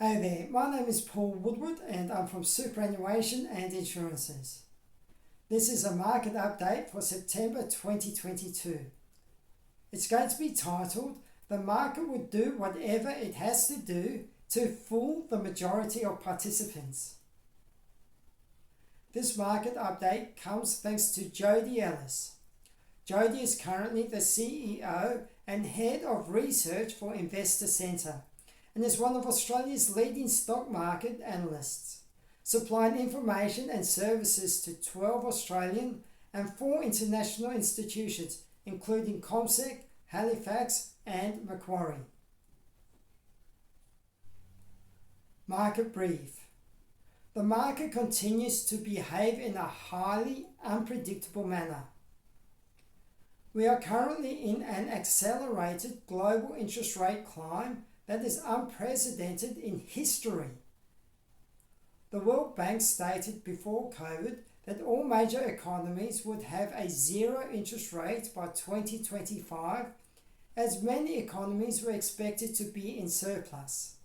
Hey there, my name is Paul Woodward and I'm from Superannuation and Insurances. This is a market update for September 2022. It's going to be titled, "The market would do whatever it has to do to fool the majority of participants." This market update comes thanks to Jody Elliss. Jody is currently the CEO and Head of Research for Investor Centre, and is one of Australia's leading stock market analysts, supplying information and services to 12 Australian and 4 international institutions, including Comsec, Halifax and Macquarie. Market brief. The market continues to behave in a highly unpredictable manner. We are currently in an accelerated global interest rate climb that is unprecedented in history. The World Bank stated before COVID that all major economies would have a zero interest rate by 2025, as many economies were expected to be in surplus.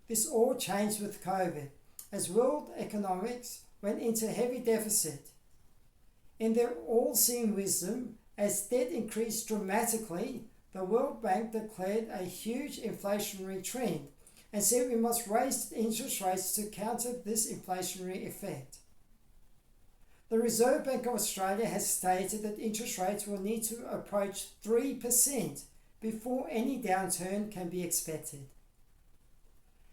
This all changed with COVID, as world economics went into heavy deficit. In their all-seeing wisdom, as debt increased dramatically, the World Bank declared a huge inflationary trend and said we must raise interest rates to counter this inflationary effect. The Reserve Bank of Australia has stated that interest rates will need to approach 3% before any downturn can be expected.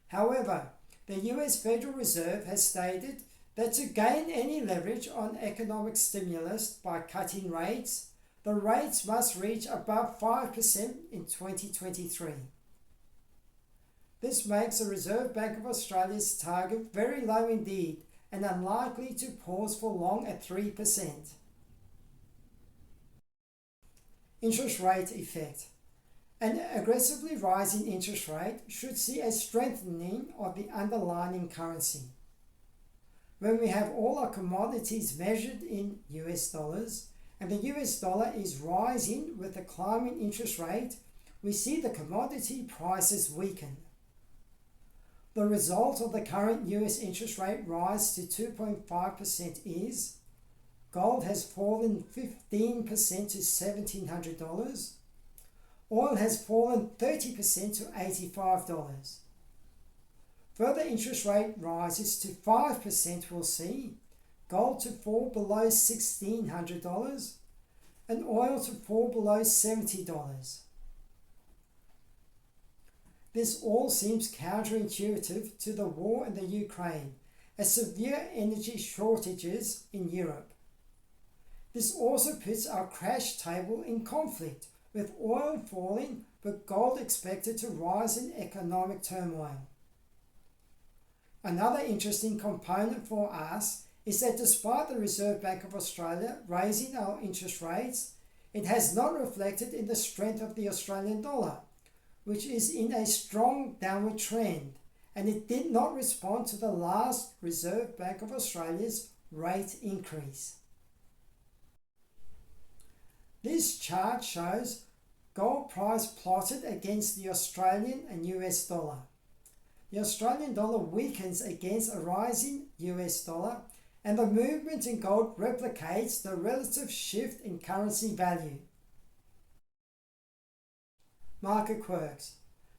However, the US Federal Reserve has stated that to gain any leverage on economic stimulus by cutting rates, the rates must reach above 5% in 2023. This makes the Reserve Bank of Australia's target very low indeed and unlikely to pause for long at 3%. Interest rate effect. An aggressively rising interest rate should see a strengthening of the underlying currency. When we have all our commodities measured in US dollars, and the US dollar is rising with a climbing interest rate, we see the commodity prices weaken. The result of the current US interest rate rise to 2.5% is gold has fallen 15% to $1,700, oil has fallen 30% to $85. Further interest rate rises to 5% will see gold to fall below $1,600 and oil to fall below $70. This all seems counterintuitive to the war in the Ukraine, as severe energy shortages in Europe. This also puts our crash table in conflict, with oil falling but gold expected to rise in economic turmoil. Another interesting component for us is that despite the Reserve Bank of Australia raising our interest rates, it has not reflected in the strength of the Australian dollar, which is in a strong downward trend, and it did not respond to the last Reserve Bank of Australia's rate increase. This chart shows gold price plotted against the Australian and US dollar. The Australian dollar weakens against a rising US dollar, and the movement in gold replicates the relative shift in currency value. Market quirks.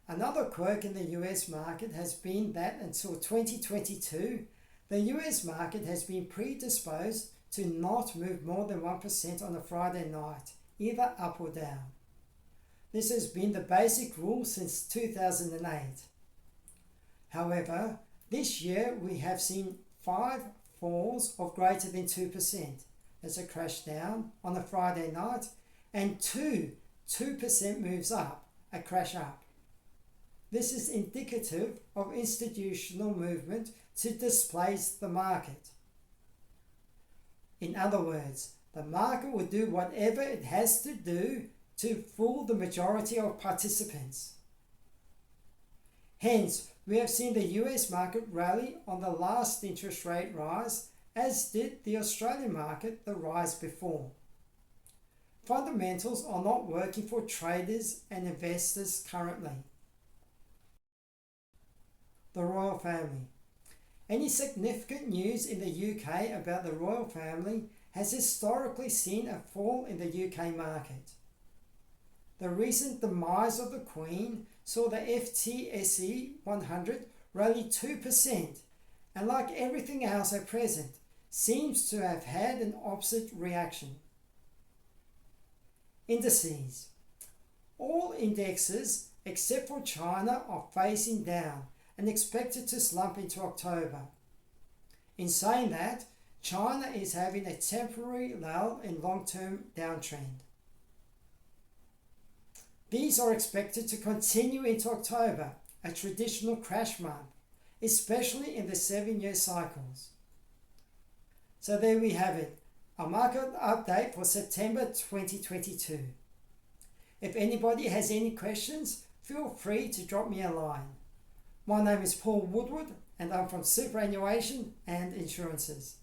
Another quirk in the US market has been that until 2022, the US market has been predisposed to not move more than 1% on a Friday night, either up or down. This has been the basic rule since 2008. However, this year we have seen 5 falls of greater than 2%. That's a crash down on a Friday night, and 2% moves up, a crash up. This is indicative of institutional movement to displace the market. In other words, the market will do whatever it has to do to fool the majority of participants. Hence, we have seen the US market rally on the last interest rate rise, as did the Australian market the rise before. Fundamentals are not working for traders and investors currently. the royal family. Any significant news in the UK about the royal family has historically seen a fall in the UK market. The recent demise of the Queen saw the FTSE 100 rally 2%, and like everything else at present, seems to have had an opposite reaction. Indices. All indexes except for China are facing down and expected to slump into October. In saying that, China is having a temporary lull in long-term downtrend. These are expected to continue into October, a traditional crash month, especially in the 7-year cycles. So there we have it, a market update for September 2022. If anybody has any questions, feel free to drop me a line. My name is Paul Woodward and I'm from Superannuation and Insurances.